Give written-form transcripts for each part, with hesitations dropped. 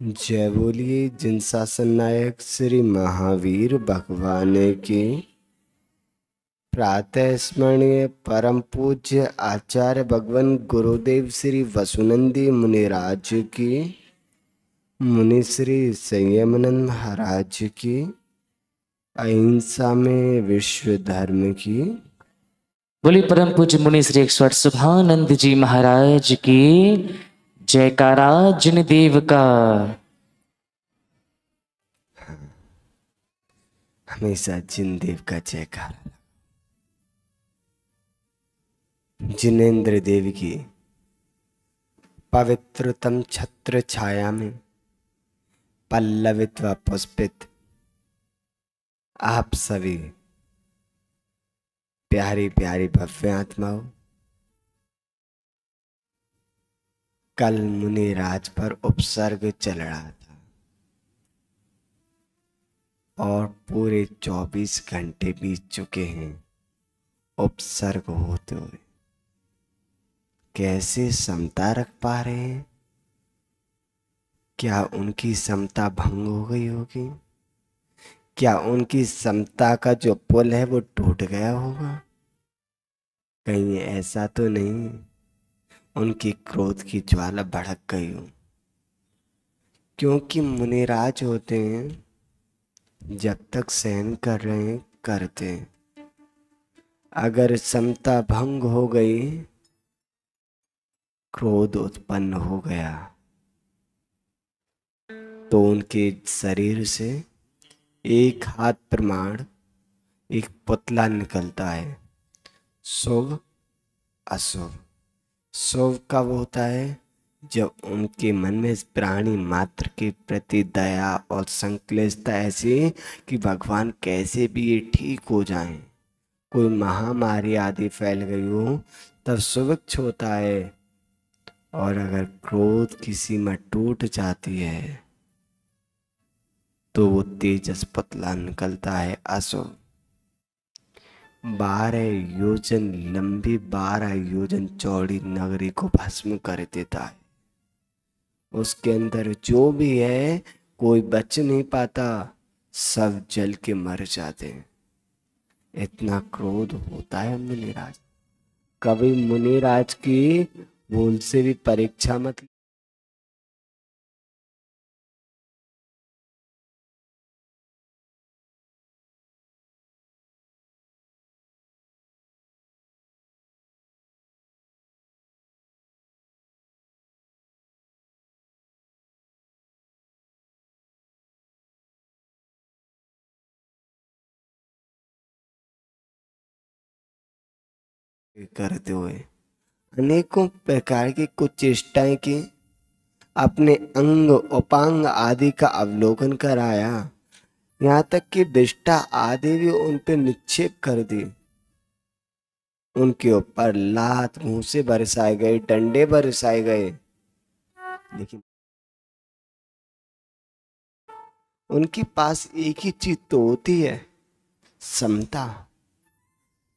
जय बोलिए जिन शासन नायक श्री महावीर भगवान की प्रातः स्मरणीय परम पूज्य आचार्य भगवान गुरुदेव श्री वसुनंदी मुनिराज की, मुनि श्री संयमानंद महाराज की, अहिंसा में विश्व धर्म की। बोली परम पूज्य मुनि श्री 108 शुभानंद जी महाराज की जयकारा जिन देव का। हमेशा जिन देव का जयकार। जिनेन्द्र देव की पवित्रतम छत्र छाया में पल्लवित व पुष्पित आप सभी प्यारी प्यारी भव्य आत्माओं, कल मुनि राज पर उपसर्ग चल रहा था और पूरे 24 घंटे बीत चुके हैं उपसर्ग होते हुए। कैसे समता रख पा रहे हैं? क्या उनकी समता भंग हो गई होगी? क्या उनकी समता का जो पुल है वो टूट गया होगा? कहीं ऐसा तो नहीं उनकी क्रोध की ज्वाला भड़क गई हो? क्योंकि मुनिराज होते हैं जब तक सहन कर रहे हैं करते हैं, अगर समता भंग हो गई, क्रोध उत्पन्न हो गया तो उनके शरीर से एक हाथ प्रमाण एक पुतला निकलता है। शुभ अशुभ। शुभ कब होता है? जब उनके मन में इस प्राणी मात्र के प्रति दया और संकलेशता ऐसी कि भगवान कैसे भी ये ठीक हो जाएं। कोई महामारी आदि फैल गई हो तब सुविक्ष होता है। और अगर क्रोध की सीमा टूट जाती है तो वो तेजस पुतला निकलता है अशुभ। 12 योजन लंबी 12 योजन चौड़ी नगरी को भस्म कर देता है। उसके अंदर जो भी है कोई बच नहीं पाता, सब जल के मर जाते हैं। इतना क्रोध होता है मुनिराज। कभी मुनिराज की भूल से भी परीक्षा मत करते हुए अनेकों प्रकार की कुछ चेष्टाएं की, अपने अंग उपांग आदि का अवलोकन कराया, यहाँ तक कि विष्ठा आदि भी उन पे निक्षेप कर दी। उनके ऊपर लात घूंसे बरसाए गए, डंडे बरसाए गए, लेकिन उनके पास एक ही चीज तो होती है, समता।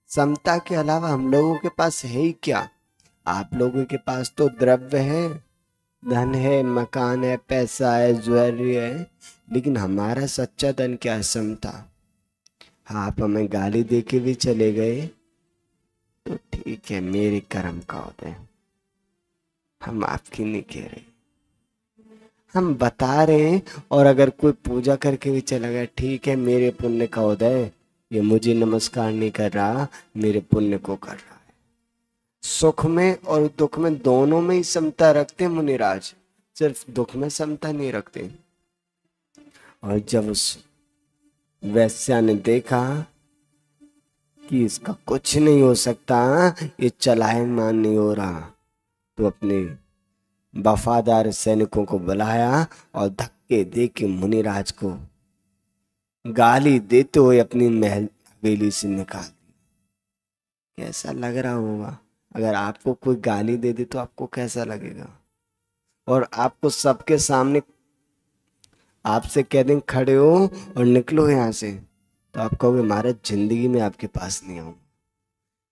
समता के अलावा हम लोगों के पास है ही क्या? आप लोगों के पास तो द्रव्य है, धन है, मकान है, पैसा है, ज्वेलरी है, लेकिन हमारा सच्चा धन क्या है? समता। हाँ, आप हमें गाली दे के भी चले गए तो ठीक है, मेरे कर्म का होता है, हम आपकी नहीं कह रहे, हम बता रहे हैं। और अगर कोई पूजा करके भी चला गया, ठीक है, मेरे पुण्य का उदय, ये मुझे नमस्कार नहीं कर रहा, मेरे पुण्य को कर रहा है। सुख में और दुख में दोनों में ही समता रखते मुनिराज, सिर्फ दुख में समता नहीं रखते। और जब उस वैश्या ने देखा कि इसका कुछ नहीं हो सकता, ये चलायमान नहीं हो रहा, तो अपने वफादार सैनिकों को बुलाया और धक्के दे के मुनिराज को गाली देते हुए अपनी महल हवेली से निकाल दिया। कैसा लग रहा होगा? अगर आपको कोई गाली दे दे तो आपको कैसा लगेगा? और आपको सबके सामने आपसे कह दें खड़े हो और निकलो यहाँ से, तो आप कहोगे महाराज जिंदगी में आपके पास नहीं आऊं।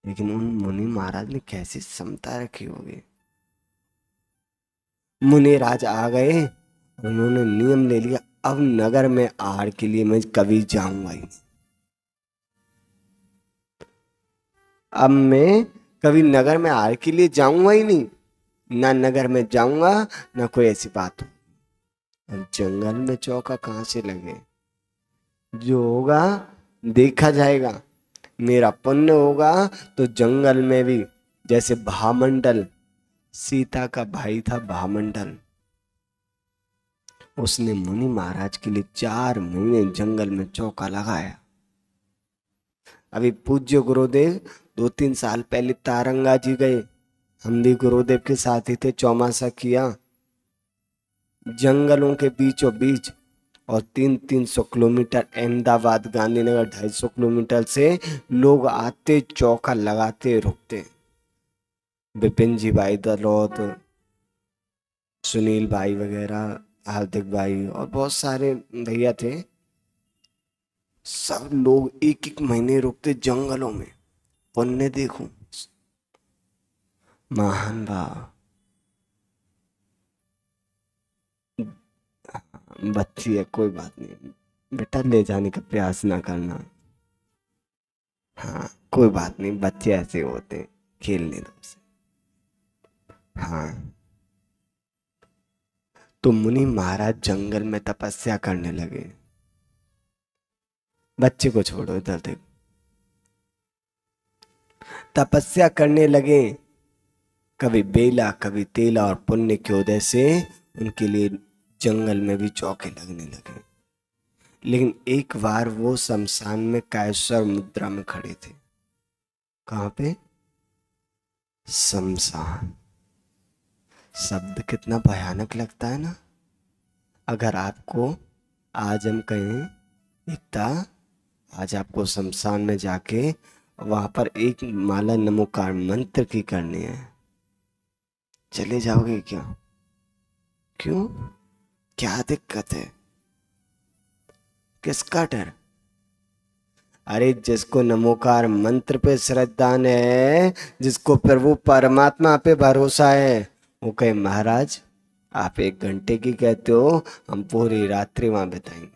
लेकिन उन मुनि महाराज ने कैसी समता रखी होगी। मुनिराज आ गए उन्होंने नियम ले लिया, अब नगर में आहार के लिए मैं कभी जाऊंगा ही नहीं। अब मैं कभी नगर में आहार के लिए जाऊंगा ही नहीं, ना नगर में जाऊंगा ना कोई ऐसी बात हो। अब जंगल में चौका कहाँ से लगे, जो होगा देखा जाएगा। मेरा पुण्य होगा तो जंगल में भी, जैसे भामंडल, सीता का भाई था भामंडल, उसने मुनि महाराज के लिए 4 महीने जंगल में चौका लगाया। अभी पूज्य गुरुदेव 2-3 साल पहले तारंगा जी गए, हम भी गुरुदेव के साथ ही थे, चौमासा किया जंगलों के बीचों बीच। और 300-300 किलोमीटर अहमदाबाद गांधीनगर 250 किलोमीटर से लोग आते, चौका लगाते, रुकते। विपिन जी भाई दलौत, सुनील भाई वगैरह, हार्दिक भाई और बहुत सारे भैया थे, सब लोग 1-1 महीने रुकते जंगलों में। पुण्य देखो, महान भाव। बच्ची है, कोई बात नहीं बेटा, ले जाने का प्रयास ना करना। हाँ कोई बात नहीं, बच्चे ऐसे होते हैं, खेलने दो उसे। हाँ तो मुनि महाराज जंगल में तपस्या करने लगे। बच्चे को छोड़ो, इधर देखो, तपस्या करने लगे। कभी बेला कभी तेला, और पुण्य के उदय से उनके लिए जंगल में भी चौके लगने लगे। लेकिन एक बार वो शमशान में कायस्वर मुद्रा में खड़े थे। कहां पे? शमशान। शब्द कितना भयानक लगता है ना। अगर आपको आज हम कहें एकता, आज आपको शमशान में जाके वहां पर एक माला नमोकार मंत्र की करनी है, चले जाओगे क्या? क्यों, क्या दिक्कत है, किसका डर? अरे जिसको नमोकार मंत्र पे श्रद्धा है, जिसको प्रभु परमात्मा पे भरोसा है, वो कहे महाराज आप 1 घंटे की कहते हो, हम पूरी रात्रि वहां बिताएंगे।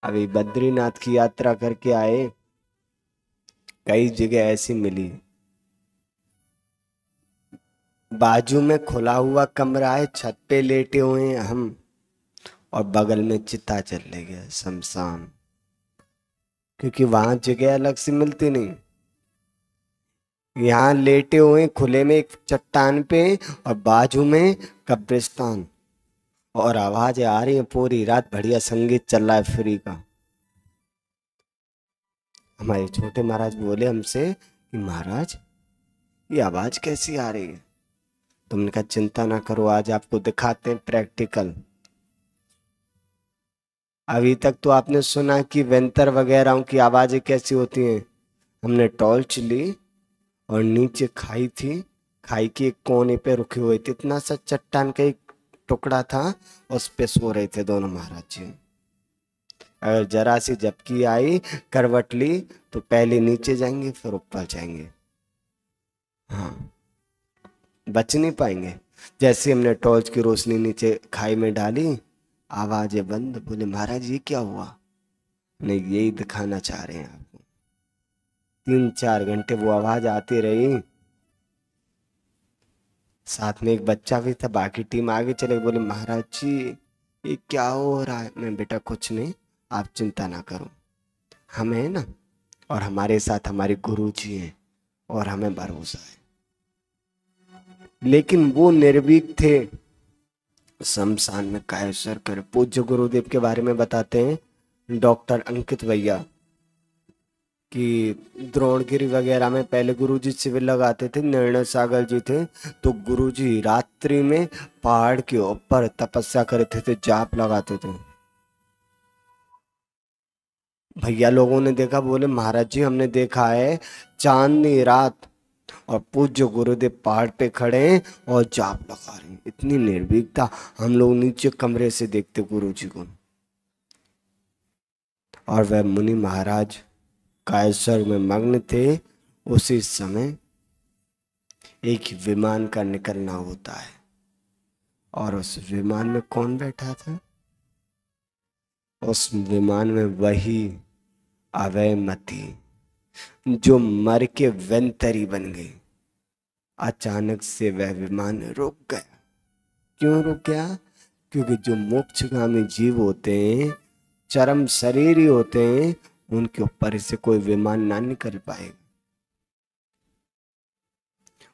अभी बद्रीनाथ की यात्रा करके आए, कई जगह ऐसी मिली, बाजू में खुला हुआ कमरा है, छत पे लेटे हुए हैं हम, और बगल में चिता चले गया शमशान। क्योंकि वहां जगह अलग से मिलती नहीं, यहाँ लेटे हुए खुले में एक चट्टान पे, और बाजू में कब्रिस्तान, और आवाजें आ रही है पूरी रात, बढ़िया संगीत चल रहा है फ्री का। हमारे छोटे महाराज बोले हमसे कि महाराज ये आवाज कैसी आ रही है? तुमने कहा चिंता ना करो, आज आपको दिखाते हैं प्रैक्टिकल। अभी तक तो आपने सुना कि वेंतर वगैरह की आवाजें कैसी होती हैं। हमने टॉर्च ली और नीचे खाई थी, खाई के एक कोने पे रुके हुए थे, इतना सा चट्टान का एक टुकड़ा था, उस पे सो रहे थे दोनों महाराज जी। अगर जरा सी झपकी आई, करवट ली, तो पहले नीचे जाएंगे फिर ऊपर जाएंगे। हाँ बच नहीं पाएंगे। जैसे हमने टॉर्च की रोशनी नीचे खाई में डाली, आवाजें बंद। बोले महाराज ये क्या हुआ? नहीं यही दिखाना चाह रहे हैं आपको। 3-4 घंटे वो आवाज आती रही, साथ में एक बच्चा भी था, बाकी टीम आगे चले। बोले महाराज जी ये क्या हो रहा है? मैं बेटा कुछ नहीं, आप चिंता ना करो, हम हैं ना, और हमारे साथ हमारे गुरु जी हैं, और हमें भरोसा है। लेकिन वो निर्भीक थे। शमशान में कायस्वर कर पूज्य गुरुदेव के बारे में बताते हैं डॉक्टर अंकित भैया कि द्रोणगिरी वगैरह में पहले गुरुजी शिविर लगाते थे, निर्णय सागर जी थे, तो गुरुजी रात्रि में पहाड़ के ऊपर तपस्या करते थे, जाप लगाते थे। भैया लोगों ने देखा, बोले महाराज जी हमने देखा है चांदनी रात और पूज्य गुरुदेव पहाड़ पे खड़े हैं और जाप लगा रहे हैं। इतनी निर्भीकता, हम लोग नीचे कमरे से देखते गुरुजी को। और वह मुनि महाराज कायस्वर में मग्न थे। उसी समय एक विमान का निकलना होता है और उस विमान में कौन बैठा था? उस विमान में वही अवयमती जो मर के वेंतरी बन गई। अचानक से वह विमान रुक गया। क्यों रुक गया? क्योंकि जो मोक्षगामी जीव होते हैं, चरम शरीरी होते हैं, उनके ऊपर से कोई विमान ना निकल पाएगा।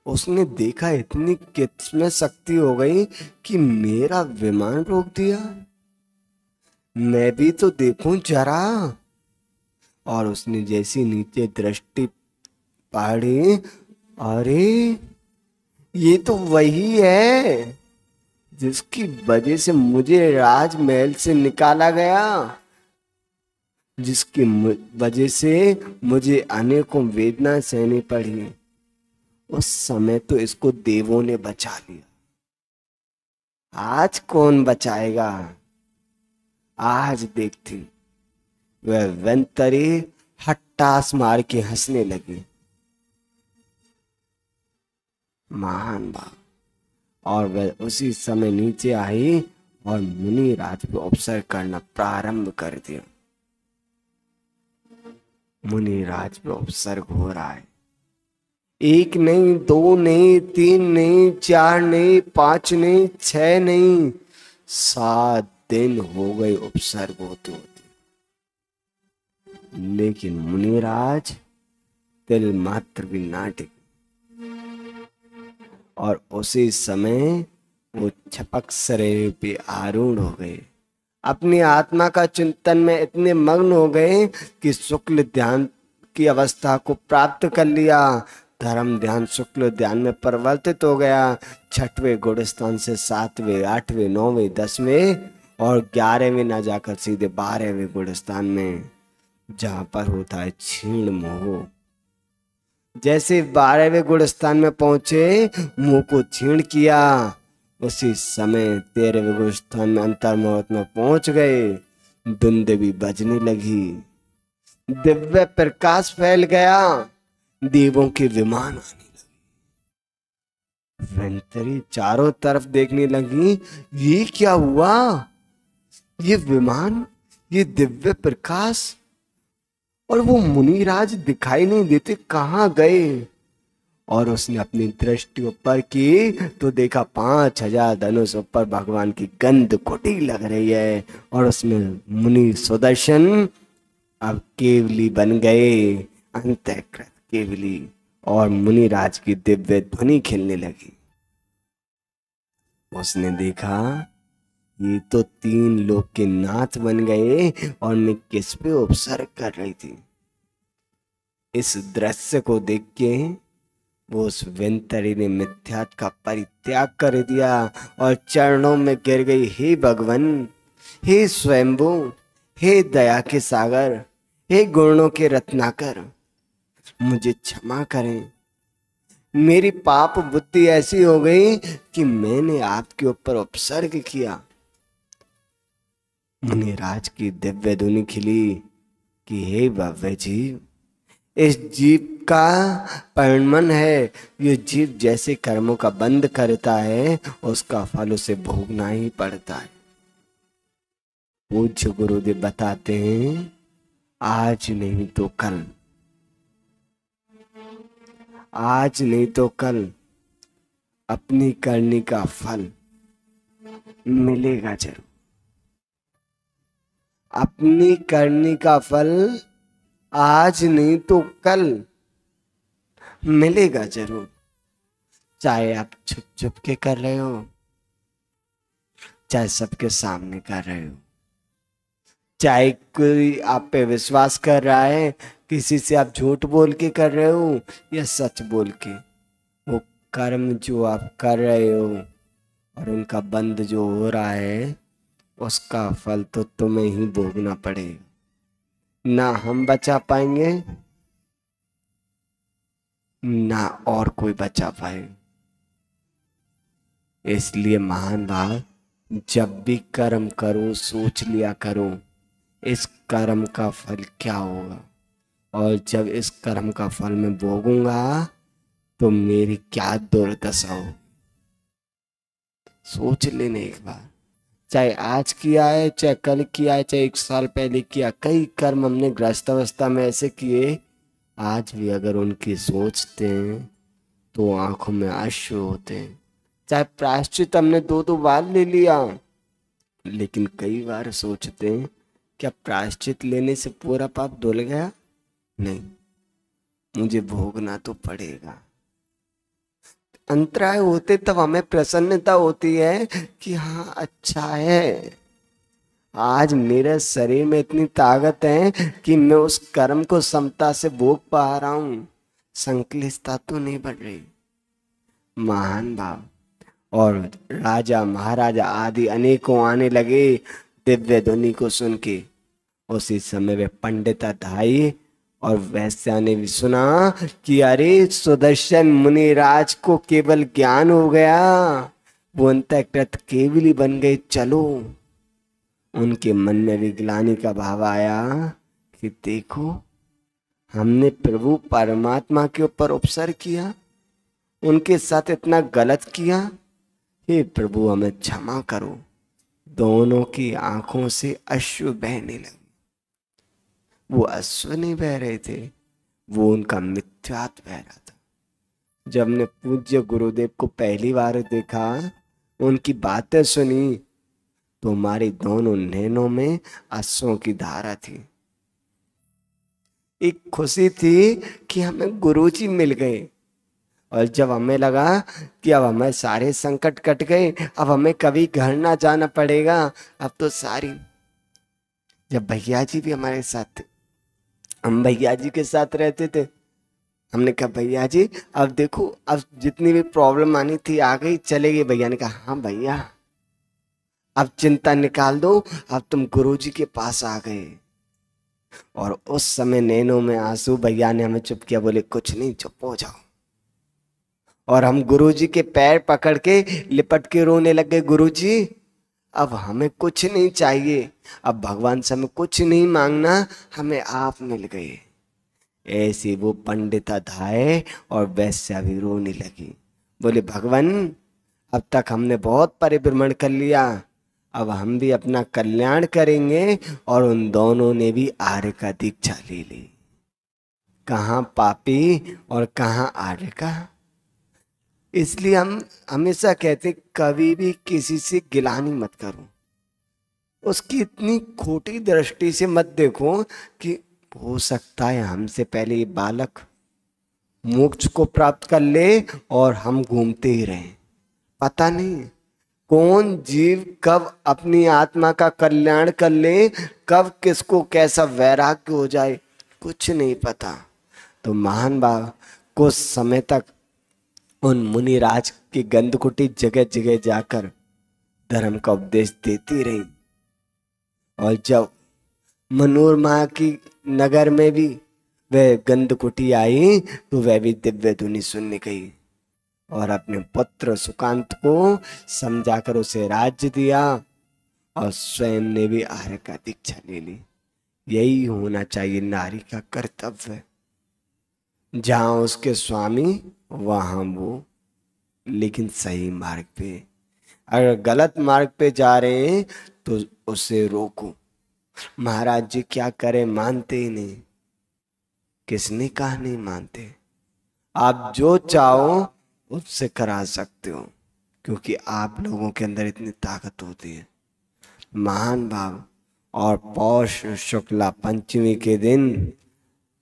उसने देखा इतनी किस्मत शक्ति हो गई कि मेरा विमान रोक दिया, मैं भी तो देखूं जरा। और उसने जैसी नीचे दृष्टि पड़ी, अरे ये तो वही है जिसकी वजह से मुझे राजमहल से निकाला गया, जिसकी वजह से मुझे अनेकों वेदना सहनी पड़ी। उस समय तो इसको देवों ने बचा लिया, आज कौन बचाएगा? आज देखती। वह वेंतरी हट्टास मार के हंसने लगी। महान भाव। और वह उसी समय नीचे आई और मुनि राज को अवसर करना प्रारंभ कर दिया। मुनि राज पे उपसर्ग हो रहा है। एक नहीं, दो नहीं, तीन नहीं, चार नहीं, पांच नहीं, 6 नहीं, 7 दिन हो गए उपसर्ग होते होते। लेकिन मुनिराज तिल मात्र भी ना टिके। और उसी समय वो छपक शरीर पे आरूढ़ हो गए। अपनी आत्मा का चिंतन में इतने मग्न हो गए कि शुक्ल ध्यान की अवस्था को प्राप्त कर लिया। धर्म ध्यान शुक्ल ध्यान में परिवर्तित हो गया। 6वें गुणस्थान से 7वें, 8वें, 9वें, 10वें और 11वें ना जाकर सीधे 12वें गुणस्थान में, जहां पर होता है क्षीण मोह। जैसे 12वें गुणस्थान में पहुंचे, मुंह को क्षीण किया, उसी समय 13वें गुणस्थान में अंतर्मुहूर्त में पहुंच गए। धुंध भी बजने लगी, दिव्य प्रकाश फैल गया, देवों के विमान आने लगे। वेंतरी चारों तरफ देखने लगी, ये क्या हुआ? ये विमान, ये दिव्य प्रकाश, और वो मुनिराज दिखाई नहीं देते, कहां गए? और उसने अपनी दृष्टि ऊपर की तो देखा 5000 धनुष ऊपर भगवान की गंध कुटी लग रही है। और उसमें मुनि सुदर्शन अब केवली बन गए, अंतःकृत केवली। और मुनिराज की दिव्य ध्वनि खिलने लगी। उसने देखा ये तो 3 लोक के नाथ बन गए और मैं किस पे उपसर्ग कर रही थी। इस दृश्य को देख के वो उस वेंतरी ने मिथ्यात्व का परित्याग कर दिया और चरणों में गिर गई। हे भगवान, हे स्वयंभू, हे दया के सागर, हे गुणों के रत्नाकर, मुझे क्षमा करें। मेरी पाप बुद्धि ऐसी हो गई कि मैंने आपके ऊपर उपसर्ग किया। मुनिराज की दिव्य ध्वनि खिली कि हे भव्य जीव, इस जीव का परिणमन है। ये जीव जैसे कर्मों का बंध करता है, उसका फल उसे भोगना ही पड़ता है। पूज्य गुरुदेव बताते हैं, आज नहीं तो कल, आज नहीं तो कल अपनी करनी का फल मिलेगा जरूर। अपनी करनी का फल आज नहीं तो कल मिलेगा जरूर। चाहे आप छुप छुप के कर रहे हो, चाहे सबके सामने कर रहे हो, चाहे कोई आप पे विश्वास कर रहा है, किसी से आप झूठ बोल के कर रहे हो या सच बोल के, वो कर्म जो आप कर रहे हो और उनका बंध जो हो रहा है, उसका फल तो तुम्हें ही भोगना पड़ेगा। ना हम बचा पाएंगे, ना और कोई बचा पाए। इसलिए महान भाव, जब भी कर्म करूं सोच लिया करूं इस कर्म का फल क्या होगा, और जब इस कर्म का फल मैं भोगूंगा तो मेरी क्या दुर्दशा हो। सोच लेने एक बार, चाहे आज किया है, चाहे कल किया है, चाहे 1 साल पहले किया, कई कर्म हमने गृहस्थावस्था में ऐसे किए, आज भी अगर उनकी सोचते हैं तो आंखों में अश्रु होते हैं। चाहे प्रायश्चित हमने 2-2 बार ले लिया, लेकिन कई बार सोचते हैं क्या प्रायश्चित लेने से पूरा पाप धुल गया? नहीं, मुझे भोगना तो पड़ेगा। अंतराय होते तब हमें प्रसन्नता होती है कि हाँ अच्छा है, आज मेरे शरीर में इतनी ताकत है कि मैं उस कर्म को समता से भोग पा रहा हूं, संक्लिष्टता तो नहीं बढ़ रही। महान भाव। और राजा महाराजा आदि अनेकों आने लगे दिव्य ध्वनि को सुन के। उसी समय वे पंडित धाई और वैश्या ने भी सुना कि अरे सुदर्शन मुनिराज को केवल ज्ञान हो गया, वो अंतःकृत केवली बन गए, चलो। उनके मन में भी ग्लानि का भाव आया कि देखो हमने प्रभु परमात्मा के ऊपर उपसर्ग किया, उनके साथ इतना गलत किया, हे प्रभु हमें क्षमा करो। दोनों की आंखों से अश्रु बहने लगे। वो अश्रु नहीं बह रहे थे, वो उनका मिथ्यात्व बह रहा था। जब हमने पूज्य गुरुदेव को पहली बार देखा, उनकी बातें सुनी, तो हमारी दोनों नैनों में आंसुओं की धारा थी। एक खुशी थी कि हमें गुरुजी मिल गए, और जब हमें लगा कि अब हमें सारे संकट कट गए, अब हमें कभी घर ना जाना पड़ेगा, अब तो सारी। जब भैया जी भी हमारे साथ थे, हम भैया जी के साथ रहते थे, हमने कहा भैया जी अब देखो, अब जितनी भी प्रॉब्लम आनी थी आ गई, चले गए। भैया ने कहा हाँ भैया अब चिंता निकाल दो, अब तुम गुरुजी के पास आ गए। और उस समय नैनों में आंसू, भैया ने हमें चुप किया, बोले कुछ नहीं, चुप हो जाओ। और हम गुरुजी के पैर पकड़ के लिपट के रोने लग गए, गुरुजी अब हमें कुछ नहीं चाहिए, अब भगवान से हमें कुछ नहीं मांगना, हमें आप मिल गए। ऐसे वो पंडित धाये और वैश्या भी रोने लगी, बोले भगवान अब तक हमने बहुत परिभ्रमण कर लिया, अब हम भी अपना कल्याण करेंगे। और उन दोनों ने भी आर्य का दीक्षा ले ली। कहाँ पापी और कहाँ आर्य का। इसलिए हम हमेशा कहते कभी भी किसी से गिलानी मत करो, उसकी इतनी खोटी दृष्टि से मत देखो कि हो सकता है हमसे पहले ये बालक मोक्ष को प्राप्त कर ले और हम घूमते ही रहें। पता नहीं कौन जीव कब अपनी आत्मा का कल्याण कर ले, कब किसको कैसा वैराग्य हो जाए, कुछ नहीं पता। तो महान भाव कुछ समय तक उन मुनिराज की गंधकुटी जगह जगह जाकर धर्म का उपदेश देती रही। और जब मनोरमा की नगर में भी वह गंधकुटी आई, तो वह भी दिव्य धुनि सुनने गई और अपने पुत्र सुकांत को समझाकर उसे राज्य दिया, और स्वयं ने भी आर्य का दीक्षा ले ली। यही होना चाहिए नारी का कर्तव्य। जहां उसके स्वामी वहां वो, लेकिन सही मार्ग पे। अगर गलत मार्ग पे जा रहे हैं तो उसे रोको। महाराज जी क्या करें, मानते ही नहीं। किसने कहा नहीं मानते? आप जो चाहो उससे करा सकते हो, क्योंकि आप लोगों के अंदर इतनी ताकत होती है। महान भाव। और पौष शुक्ला पंचमी के दिन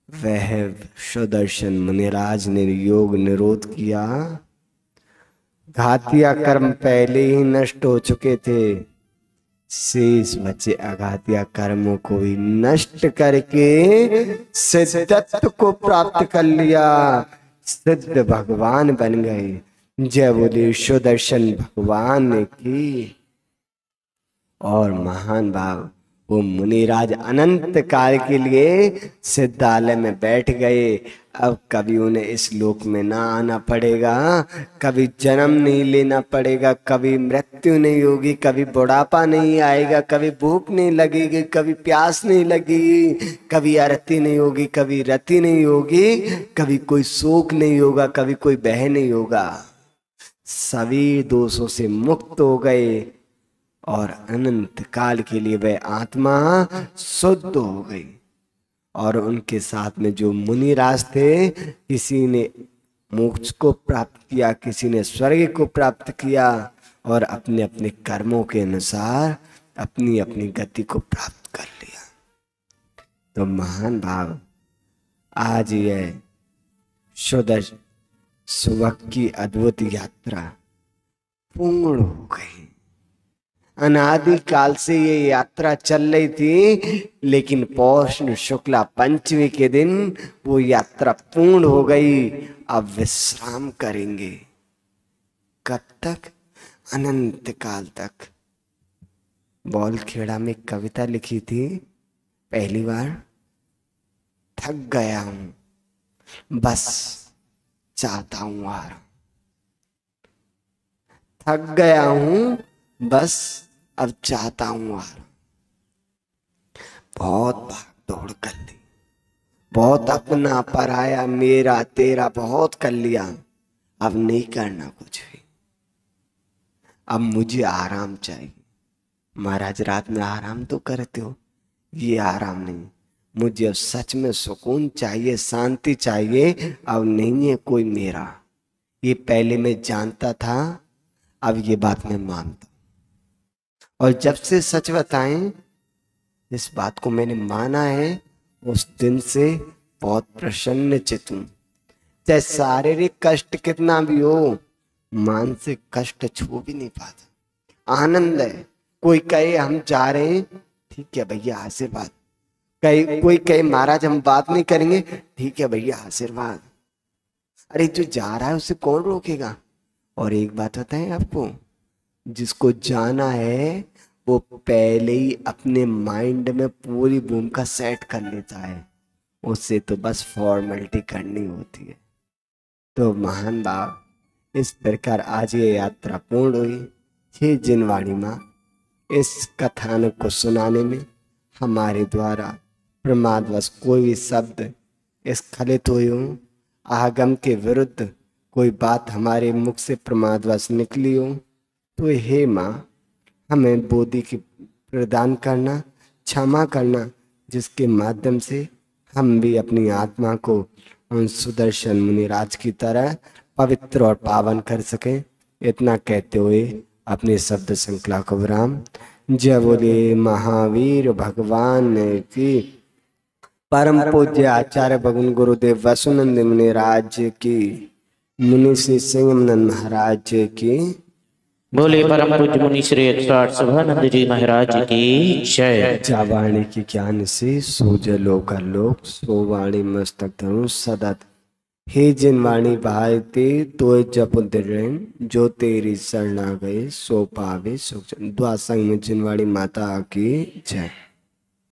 वह सुदर्शन मुनिराज ने योग निरोध किया। घातिया कर्म पहले ही नष्ट हो चुके थे, शेष बचे अघातिया कर्मों को भी नष्ट करके सिद्धत्व को प्राप्त कर लिया, सिद्ध भगवान बन गए। जय बोले सुदर्शन भगवान की। और महान भाव वो मुनिराज अनंत काल के लिए सिद्धालय में बैठ गए। अब कभी उन्हें इस लोक में ना आना पड़ेगा, कभी जन्म नहीं लेना पड़ेगा, कभी मृत्यु नहीं होगी, कभी बुढ़ापा नहीं आएगा, कभी भूख नहीं लगेगी, कभी प्यास नहीं लगेगी, कभी आरती नहीं होगी, कभी रति नहीं होगी, कभी कोई शोक नहीं होगा, कभी कोई भय नहीं होगा। सभी दोषों से मुक्त हो गए और अनंत काल के लिए वह आत्मा शुद्ध हो गई। और उनके साथ में जो मुनिराज थे, किसी ने मोक्ष को प्राप्त किया, किसी ने स्वर्ग को प्राप्त किया और अपने अपने कर्मों के अनुसार अपनी अपनी गति को प्राप्त कर लिया। तो महान भाव, आज यह शुद्ध सुबह की अद्भुत यात्रा पूर्ण हो गई। अनादि काल से ये यात्रा चल रही थी, लेकिन पौष शुक्ला पंचमी के दिन वो यात्रा पूर्ण हो गई। अब विश्राम करेंगे। कब तक? अनंत काल तक। बॉलखेड़ा में कविता लिखी थी पहली बार, थक गया हूं बस चाहता हूं आराम। थक गया हूं बस अब चाहता हूं आराम। बहुत भाग दौड़ कर ली, बहुत अपना पराया मेरा तेरा बहुत कर लिया, अब नहीं करना कुछ भी, अब मुझे आराम चाहिए। महाराज रात में आराम तो करते हो, ये आराम नहीं, मुझे अब सच में सुकून चाहिए, शांति चाहिए, अब नहीं है कोई मेरा। ये पहले मैं जानता था, अब ये बात मैं मानता हूं। और जब से सच बताएं, इस बात को मैंने माना है, उस दिन से बहुत प्रसन्न चित्त हूं। चाहे शारीरिक कष्ट कितना भी हो, मानसिक कष्ट छू भी नहीं पाता। आनंद है। कोई कहे हम जा रहे हैं, ठीक है भैया आशीर्वाद। कोई कहे महाराज हम बात नहीं करेंगे, ठीक है भैया आशीर्वाद। अरे जो जा रहा है उसे कौन रोकेगा? और एक बात बताएं आपको, जिसको जाना है वो पहले ही अपने माइंड में पूरी भूमिका सेट कर लेता है, उससे तो बस फॉर्मेलिटी करनी होती है। तो महान भाव, इस प्रकार आज ये यात्रा पूर्ण हुई। हे जिनवाणी माँ, इस कथानक को सुनाने में हमारे द्वारा प्रमादवश कोई भी शब्द स्खलित हुई हो, आगम के विरुद्ध कोई बात हमारे मुख से प्रमादवश निकली हो, तो हे माँ हमें बोधि की प्रदान करना, क्षमा करना, जिसके माध्यम से हम भी अपनी आत्मा को उन सुदर्शन मुनिराज की तरह पवित्र और पावन कर सकें। इतना कहते हुए अपने शब्द श्रृंखला को विराम। जय बोले महावीर भगवान की। परम पूज्य आचार्य भगवान गुरुदेव वसुनंद मुनिराज की, मुनि श्री सिंहनंद महाराज की। बोले परम पूज्य मुनि श्री 108 सभानंद जी महाराज की जय। जावाणी की ज्ञान से सूझ लोक लोक, सो वाणी मस्तक धरू सदा। हे जिन वाणी भाते तो जप दृढ़, जो तेरी शरण आ गए सो पावे सुख। द्वासंग में जिनवाणी माता की जय।